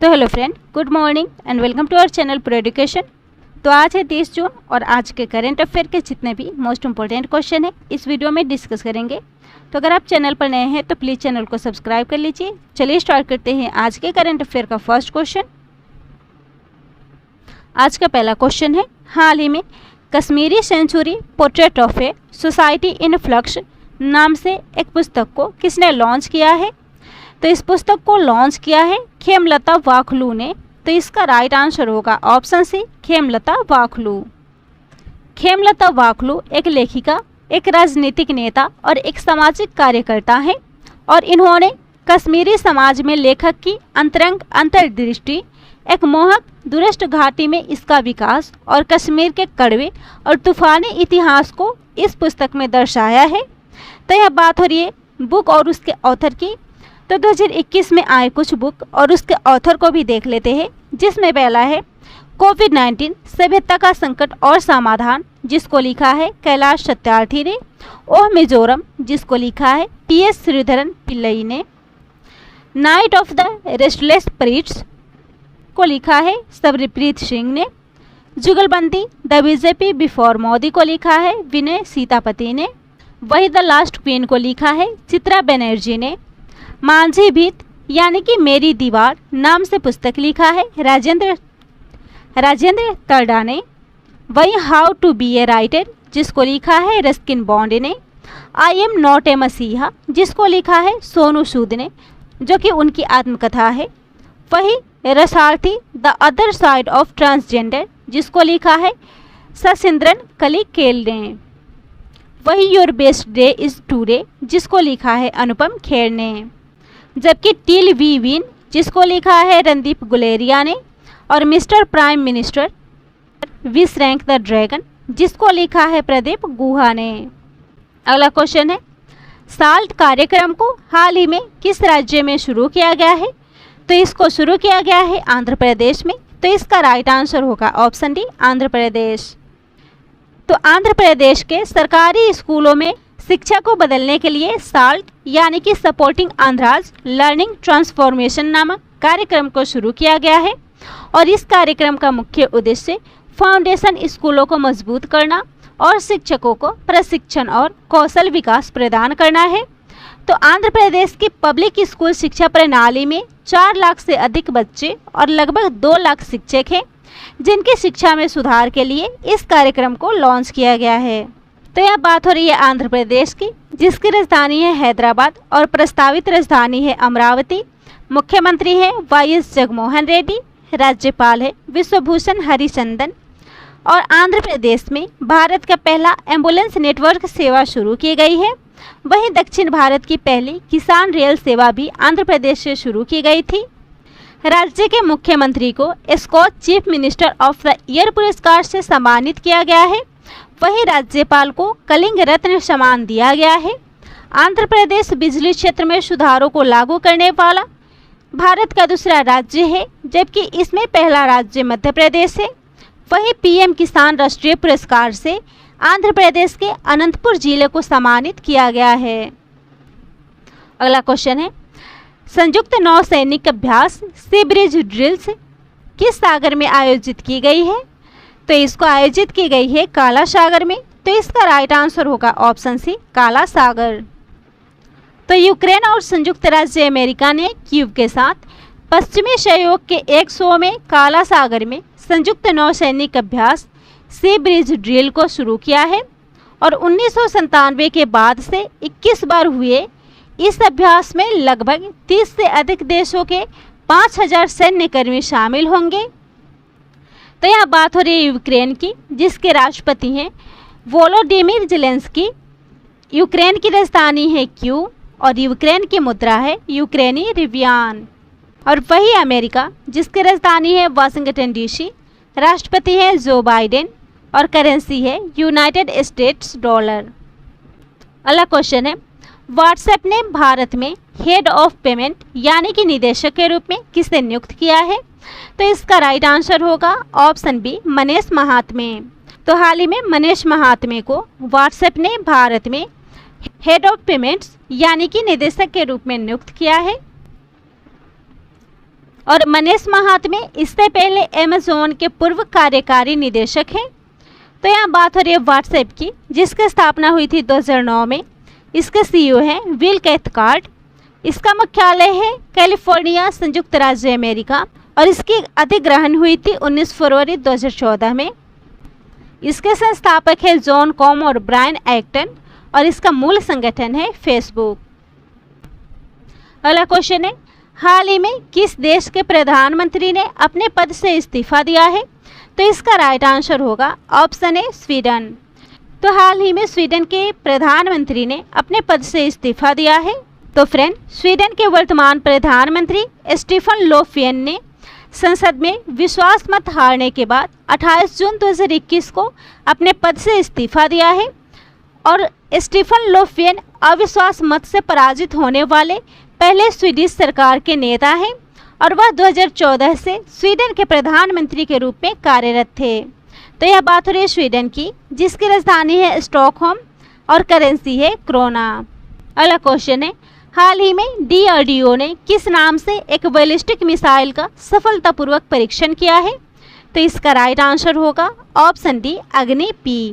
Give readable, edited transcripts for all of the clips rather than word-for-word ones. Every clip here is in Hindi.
तो hello friend, good morning and welcome to our channel pro education. तो आज है 30 जून और आज के करंट अफेयर के जितने भी मोस्ट इंपॉर्टेंट क्वेश्चन है इस वीडियो में डिस्कस करेंगे। तो अगर आप चैनल पर नए हैं तो प्लीज़ चैनल को सब्सक्राइब कर लीजिए। चलिए स्टार्ट करते हैं आज के करंट अफेयर का फर्स्ट क्वेश्चन। आज का पहला क्वेश्चन है, हाल ही में Kashmiri century portrait of a society in flux नाम से एक पुस्तक को किसने लॉन्च किया है? तो इस पुस्तक को लॉन्च किया है खेमलता वाखलू ने। तो इसका राइट आंसर होगा ऑप्शन सी, खेमलता वाखलू। खेमलता वाखलू एक लेखिका, एक राजनीतिक नेता और एक सामाजिक कार्यकर्ता हैं और इन्होंने कश्मीरी समाज में लेखक की अंतरंग अंतर्दृष्टि, एक मोहक दुरस्त घाटी में इसका विकास और कश्मीर के कड़वे और तूफानी इतिहास को इस पुस्तक में दर्शाया है। तो यह बात हो रही है बुक और उसके ऑथर की। तो 2021 में आए कुछ बुक और उसके ऑथर को भी देख लेते हैं, जिसमें पहला है कोविड-19 सभ्यता का संकट और समाधान, जिसको लिखा है कैलाश सत्यार्थी ने। ओह मिजोरम, जिसको लिखा है टी.एस. श्रीधरन पिल्लई ने। नाइट ऑफ द रेस्टलेस प्रीट्स को लिखा है सबरीप्रीत सिंह ने। जुगलबंदी द बीजेपी बिफोर मोदी को लिखा है विनय सीतापति ने। वही द लास्ट क्वीन को लिखा है चित्रा बनर्जी ने। मांझी भीत यानी कि मेरी दीवार नाम से पुस्तक लिखा है राजेंद्र तरडा ने। वही how to be a writer, जिसको लिखा है रस्किन बॉन्ड ने। आई एम नॉट ए मसीहा, जिसको लिखा है सोनू सूद ने, जो कि उनकी आत्मकथा है। वही रसार्थी the other side of transgender, जिसको लिखा है सशिंद्रन कलिकेल ने। वही your best day is today, जिसको लिखा है अनुपम खेर ने। जबकि टिल वी विन, जिसको लिखा है रणदीप गुलेरिया ने। और mister prime minister we rank the dragon, जिसको लिखा है प्रदीप गुहा ने। अगला क्वेश्चन है, साल्ट कार्यक्रम को हाल ही में किस राज्य में शुरू किया गया है? तो इसको शुरू किया गया है आंध्र प्रदेश में। तो इसका राइट आंसर होगा ऑप्शन डी, आंध्र प्रदेश। तो आंध्र प्रदेश के सरकारी स्कूलों में शिक्षा को बदलने के लिए साल्ट यानी कि सपोर्टिंग आंध्राज लर्निंग ट्रांसफॉर्मेशन नामक कार्यक्रम को शुरू किया गया है। और इस कार्यक्रम का मुख्य उद्देश्य फाउंडेशन स्कूलों को मजबूत करना और शिक्षकों को प्रशिक्षण और कौशल विकास प्रदान करना है। तो आंध्र प्रदेश की पब्लिक स्कूल शिक्षा प्रणाली में 4 लाख से अधिक बच्चे और लगभग 2 लाख शिक्षक हैं, जिनकी शिक्षा में सुधार के लिए इस कार्यक्रम को लॉन्च किया गया है। तो यह बात हो रही है आंध्र प्रदेश की, जिसकी राजधानी है हैदराबाद और प्रस्तावित राजधानी है अमरावती। मुख्यमंत्री है वाई.एस. जगनमोहन रेड्डी, राज्यपाल है विश्वभूषण हरिचंदन। और आंध्र प्रदेश में भारत का पहला एम्बुलेंस नेटवर्क सेवा शुरू की गई है। वहीं दक्षिण भारत की पहली किसान रेल सेवा भी आंध्र प्रदेश से शुरू की गई थी। राज्य के मुख्यमंत्री को Skoch chief minister of the year पुरस्कार से सम्मानित किया गया है। वहीं राज्यपाल को कलिंग रत्न सम्मान दिया गया है। आंध्र प्रदेश बिजली क्षेत्र में सुधारों को लागू करने वाला भारत का दूसरा राज्य है, जबकि इसमें पहला राज्य मध्य प्रदेश है। वहीं पीएम किसान राष्ट्रीय पुरस्कार से आंध्र प्रदेश के अनंतपुर जिले को सम्मानित किया गया है। अगला क्वेश्चन है, संयुक्त नौसैनिक अभ्यास सी ब्रिज ड्रिल्स किस सागर में आयोजित की गई है? तो इसको आयोजित की गई है काला सागर में। तो इसका राइट आंसर होगा ऑप्शन सी, काला सागर। तो यूक्रेन और संयुक्त राज्य अमेरिका ने कीव के साथ पश्चिमी सहयोग के एक शो में काला सागर में संयुक्त नौसैनिक अभ्यास सी ब्रिज ड्रिल को शुरू किया है। और 1997 के बाद से 21 बार हुए इस अभ्यास में लगभग 30 से अधिक देशों के 5000 सैन्यकर्मी शामिल होंगे। तो यह बात हो रही है यूक्रेन की, जिसके राष्ट्रपति हैं वोलोडिमिर ज़ेलेंस्की। यूक्रेन की राजधानी है कीव और यूक्रेन की मुद्रा है यूक्रेनी रिवियान। और वही अमेरिका, जिसकी राजधानी है वाशिंगटन डीसी, राष्ट्रपति है जो बाइडेन और करेंसी है यूनाइटेड स्टेट्स डॉलर। अगला क्वेश्चन है, व्हाट्सएप ने भारत में हेड ऑफ पेमेंट यानी कि निदेशक के रूप में किसे नियुक्त किया है? तो इसका राइट आंसर होगा ऑप्शन बी, मनीष महात्मे। तो हाल ही में मनीष महात्मे को व्हाट्सएप ने भारत में हेड ऑफ पेमेंट्स यानी कि निदेशक के रूप में नियुक्त किया है। और मनीष महात्मे इससे पहले अमेज़न के पूर्व कार्यकारी निदेशक हैं। तो यहाँ बात हो रही है व्हाट्सएप की, जिसकी स्थापना हुई थी 2009 में। इसके सीईओ हैं विल कैथकार्ट। इसका मुख्यालय है कैलिफोर्निया, संयुक्त राज्य अमेरिका, और इसकी अधिग्रहण हुई थी 19 फरवरी 2014 में। इसके संस्थापक है जॉन कॉम और ब्रायन एक्टन, और इसका मूल संगठन है फेसबुक। अगला क्वेश्चन है, हाल ही में किस देश के प्रधानमंत्री ने अपने पद से इस्तीफा दिया है? तो इसका राइट आंसर होगा ऑप्शन ए स्वीडन। तो हाल ही में स्वीडन के प्रधानमंत्री ने अपने पद से इस्तीफा दिया है। तो फ्रेंड, स्वीडन के वर्तमान प्रधानमंत्री स्टीफन लोफवेन ने संसद में विश्वास मत हारने के बाद 28 जून 2021 को अपने पद से इस्तीफा दिया है। और स्टीफन लोफवेन अविश्वास मत से पराजित होने वाले पहले स्वीडिश सरकार के नेता हैं, और वह 2014 से स्वीडन के प्रधानमंत्री के रूप में कार्यरत थे। तो यह बात हो रही है स्वीडन की, जिसकी राजधानी है स्टॉकहोम और करेंसी है क्रोना। अगला क्वेश्चन है, हाल ही में डीआरडीओ ने किस नाम से एक बैलिस्टिक मिसाइल का सफलतापूर्वक परीक्षण किया है? तो इसका राइट आंसर होगा ऑप्शन डी अग्नि-P।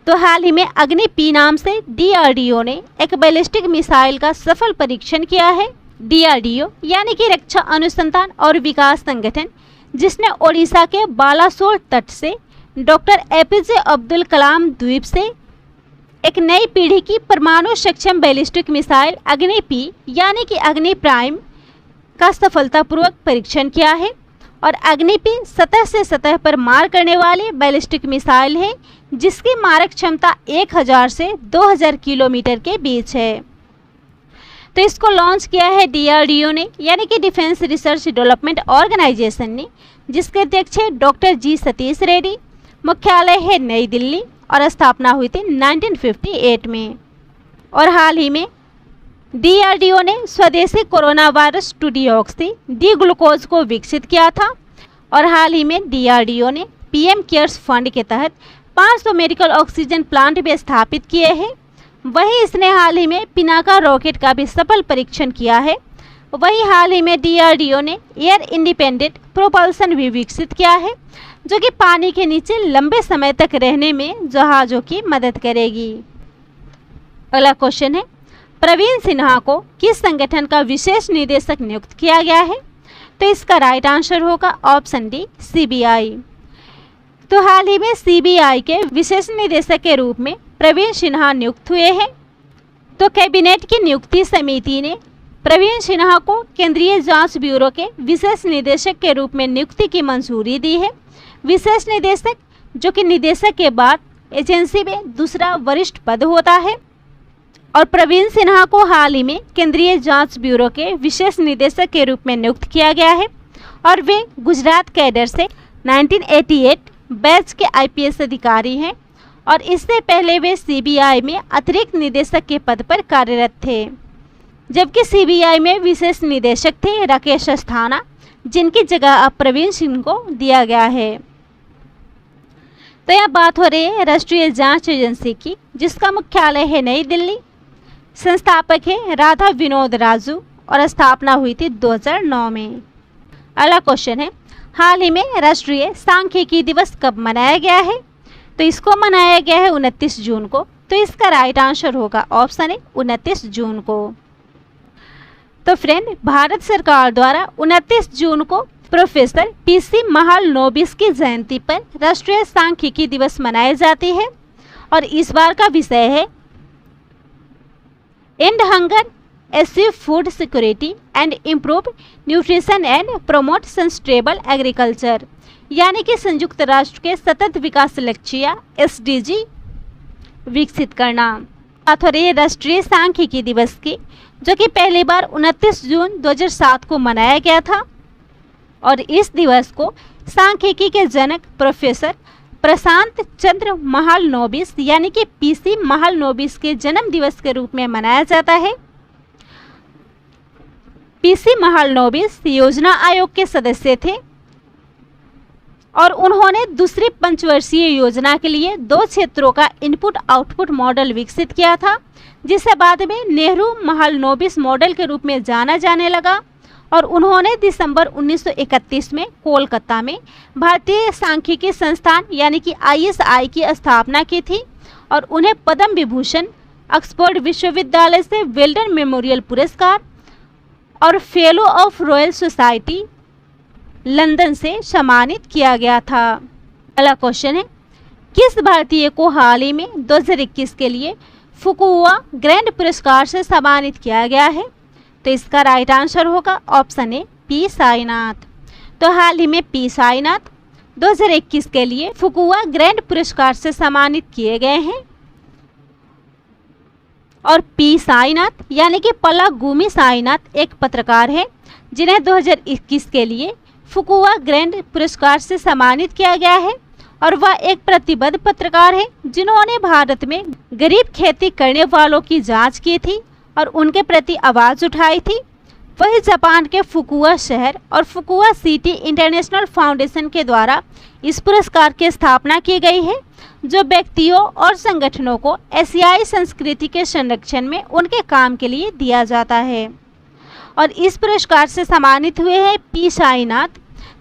तो हाल ही में अग्नि-P नाम से डीआरडीओ ने एक बैलिस्टिक मिसाइल का सफल परीक्षण किया है। डीआरडीओ यानी कि रक्षा अनुसंधान और विकास संगठन, जिसने ओडिशा के बालासोर तट से डॉक्टर एपीजे अब्दुल कलाम द्वीप से एक नई पीढ़ी की परमाणु सक्षम बैलिस्टिक मिसाइल अग्नि-P यानी कि अग्नि प्राइम का सफलतापूर्वक परीक्षण किया है। और अग्नि-P सतह से सतह पर मार करने वाली बैलिस्टिक मिसाइल है, जिसकी मारक क्षमता 1000 से 2000 किलोमीटर के बीच है। तो इसको लॉन्च किया है डीआरडीओ ने, यानी कि डिफेंस रिसर्च डेवलपमेंट ऑर्गेनाइजेशन ने, जिसके अध्यक्ष है डॉक्टर जी सतीश रेड्डी। मुख्यालय है नई दिल्ली और स्थापना हुई थी 1958 में। और हाल ही में डीआरडीओ ने स्वदेशी कोरोना वायरस 2-डीऑक्सी डी ग्लूकोज को विकसित किया था। और हाल ही में डीआरडीओ ने पीएम केयर्स फंड के तहत 500 मेडिकल ऑक्सीजन प्लांट भी स्थापित किए हैं। वहीं इसने हाल ही में पिनाका रॉकेट का भी सफल परीक्षण किया है। वहीं हाल ही में डीआरडीओ ने एयर इंडिपेंडेंट प्रोपल्सन भी विकसित किया है, जो कि पानी के नीचे लंबे समय तक रहने में जहाज़ों की मदद करेगी। अगला क्वेश्चन है, प्रवीण सिन्हा को किस संगठन का विशेष निदेशक नियुक्त किया गया है? तो इसका राइट आंसर होगा ऑप्शन डी सीबीआई। तो हाल ही में सीबीआई के विशेष निदेशक के रूप में प्रवीण सिन्हा नियुक्त हुए हैं। तो कैबिनेट की नियुक्ति समिति ने प्रवीण सिन्हा को केंद्रीय जांच ब्यूरो के विशेष निदेशक के रूप में नियुक्ति की मंजूरी दी है। विशेष निदेशक, जो कि निदेशक के बाद एजेंसी में दूसरा वरिष्ठ पद होता है। और प्रवीण सिन्हा को हाल ही में केंद्रीय जांच ब्यूरो के विशेष निदेशक के रूप में नियुक्त किया गया है। और वे गुजरात कैडर से 1988 बैच के आईपीएस अधिकारी हैं। और इससे पहले वे सीबीआई में अतिरिक्त निदेशक के पद पर कार्यरत थे, जबकि सीबीआई में विशेष निदेशक थे राकेश अस्थाना, जिनकी जगह अब प्रवीण सिंह को दिया गया है। तो यह बात हो रही है राष्ट्रीय जांच एजेंसी की, जिसका मुख्यालय है नई दिल्ली। संस्थापक है राधा विनोद राजू और स्थापना हुई थी 2009 में। अगला क्वेश्चन है, हाल ही में राष्ट्रीय सांख्यिकी दिवस कब मनाया गया है? तो इसको मनाया गया है 29 जून को। तो इसका राइट आंसर होगा ऑप्शन ए 29 जून को। तो फ्रेंड, भारत सरकार द्वारा 29 जून को प्रोफेसर पीसी महालनोबिस की जयंती पर राष्ट्रीय सांख्यिकी दिवस मनाई जाती है। और इस बार का विषय है and hunger, achieve food security and improve nutrition and promote sustainable agriculture, यानी कि संयुक्त राष्ट्र के सतत विकास लक्ष्य एसडीजी विकसित करना। बात हो रही है राष्ट्रीय सांख्यिकी दिवस की, जो कि पहली बार 29 जून 2007 को मनाया गया था। और इस दिवस को सांख्यिकी के जनक प्रोफेसर प्रशांत चंद्र महालनोबिस यानी कि पीसी महालनोबिस के जन्म दिवस के रूप में मनाया जाता है। पीसी महालनोबिस योजना आयोग के सदस्य थे और उन्होंने दूसरी पंचवर्षीय योजना के लिए 2 क्षेत्रों का इनपुट आउटपुट मॉडल विकसित किया था, जिसे बाद में नेहरू महालनोबिस मॉडल के रूप में जाना जाने लगा। और उन्होंने दिसंबर 1931 में कोलकाता में भारतीय सांख्यिकी संस्थान यानी कि ISI की स्थापना की थी और उन्हें पद्म विभूषण, ऑक्सफोर्ड विश्वविद्यालय से वेल्डन मेमोरियल पुरस्कार और fellow of royal society London से सम्मानित किया गया था। अगला क्वेश्चन है, किस भारतीय को हाल ही में 2021 के लिए फुकुओका ग्रैंड पुरस्कार से सम्मानित किया गया है? तो इसका राइट आंसर होगा ऑप्शन ए पी साईनाथ। तो हाल ही में पी साईनाथ 2021 के लिए फुकुओका ग्रैंड पुरस्कार से सम्मानित किए गए हैं। और पी साईनाथ यानी कि पलागुमी साईनाथ एक पत्रकार है जिन्हें 2021 के लिए फुकुओका ग्रैंड पुरस्कार से सम्मानित किया गया है और वह एक प्रतिबद्ध पत्रकार है जिन्होंने भारत में गरीब खेती करने वालों की जांच की थी और उनके प्रति आवाज़ उठाई थी। वही जापान के फुकुओका शहर और फुकुओका सिटी इंटरनेशनल फाउंडेशन के द्वारा इस पुरस्कार की स्थापना की गई है जो व्यक्तियों और संगठनों को एशियाई संस्कृति के संरक्षण में उनके काम के लिए दिया जाता है। और इस पुरस्कार से सम्मानित हुए हैं पी साईनाथ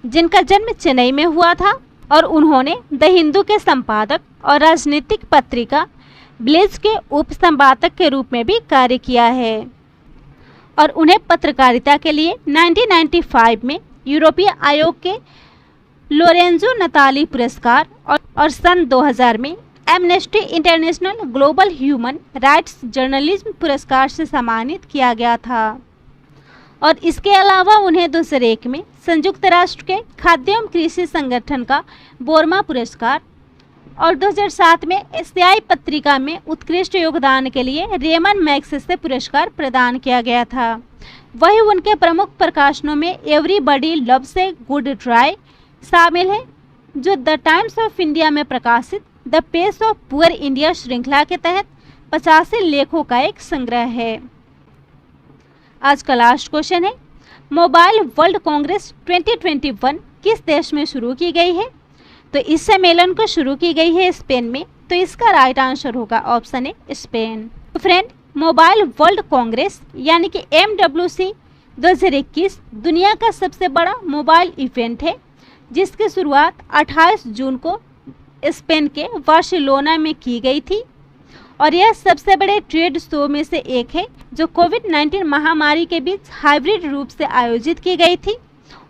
जिनका जन्म चेन्नई में हुआ था और उन्होंने द हिंदू के संपादक और राजनीतिक पत्रिका ब्लेज के उप संपादक के रूप में भी कार्य किया है। और उन्हें पत्रकारिता के लिए 1995 में यूरोपीय आयोग के लोरेंजो नताली पुरस्कार और सन 2000 में amnesty international global human rights journalism पुरस्कार से सम्मानित किया गया था। और इसके अलावा उन्हें 2001 में संयुक्त राष्ट्र के खाद्य एवं कृषि संगठन का बोर्मा पुरस्कार और 2007 में एशियाई पत्रिका में उत्कृष्ट योगदान के लिए रेमन मैग्सेसे पुरस्कार प्रदान किया गया था। वही उनके प्रमुख प्रकाशनों में everybody loves a good try शामिल है जो द टाइम्स ऑफ इंडिया में प्रकाशित the pace of poor India श्रृंखला के तहत 85 लेखों का एक संग्रह है। आज का लास्ट क्वेश्चन है, मोबाइल वर्ल्ड कांग्रेस 2021 किस देश में शुरू की गई है? तो इस सम्मेलन को शुरू की गई है स्पेन में। तो इसका राइट आंसर होगा ऑप्शन ए स्पेन। तो फ्रेंड, मोबाइल वर्ल्ड कांग्रेस यानी कि MWC 2021 दुनिया का सबसे बड़ा मोबाइल इवेंट है जिसकी शुरुआत 28 जून को स्पेन के बार्सिलोना में की गई थी और यह सबसे बड़े ट्रेड शो में से एक है जो कोविड-19 महामारी के बीच हाइब्रिड रूप से आयोजित की गई थी।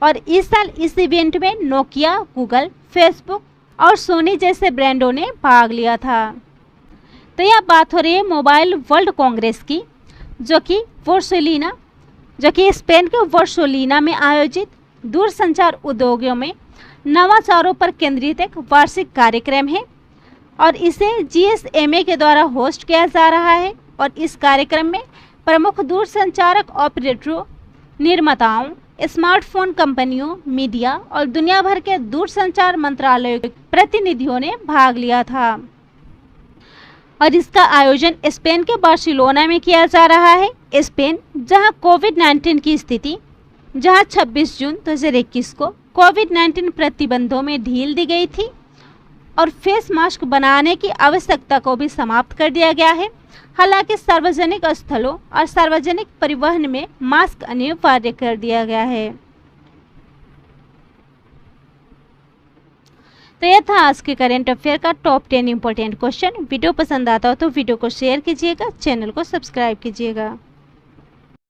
और इस साल इस इवेंट में नोकिया, गूगल, फेसबुक और सोनी जैसे ब्रांडों ने भाग लिया था। तो यह बात हो रही है मोबाइल वर्ल्ड कांग्रेस की जो कि स्पेन के बार्सिलोना में आयोजित दूरसंचार उद्योगों में नवाचारों पर केंद्रित एक वार्षिक कार्यक्रम है और इसे GSMA के द्वारा होस्ट किया जा रहा है। और इस कार्यक्रम में प्रमुख दूरसंचारक ऑपरेटरों, निर्माताओं, स्मार्टफोन कंपनियों, मीडिया और दुनिया भर के दूरसंचार मंत्रालयों के प्रतिनिधियों ने भाग लिया था। और इसका आयोजन स्पेन के बार्सिलोना में किया जा रहा है। स्पेन जहां कोविड-19 की स्थिति, जहां 26 जून 2021 को कोविड-19 प्रतिबंधों में ढील दी गई थी और फेस मास्क बनाने की आवश्यकता को भी समाप्त कर दिया गया है। हालांकि सार्वजनिक स्थलों और सार्वजनिक परिवहन में मास्क अनिवार्य कर दिया गया है। तो यह था आज के करंट अफेयर का टॉप 10 इंपॉर्टेंट क्वेश्चन। वीडियो पसंद आता हो तो वीडियो को शेयर कीजिएगा, चैनल को सब्सक्राइब कीजिएगा।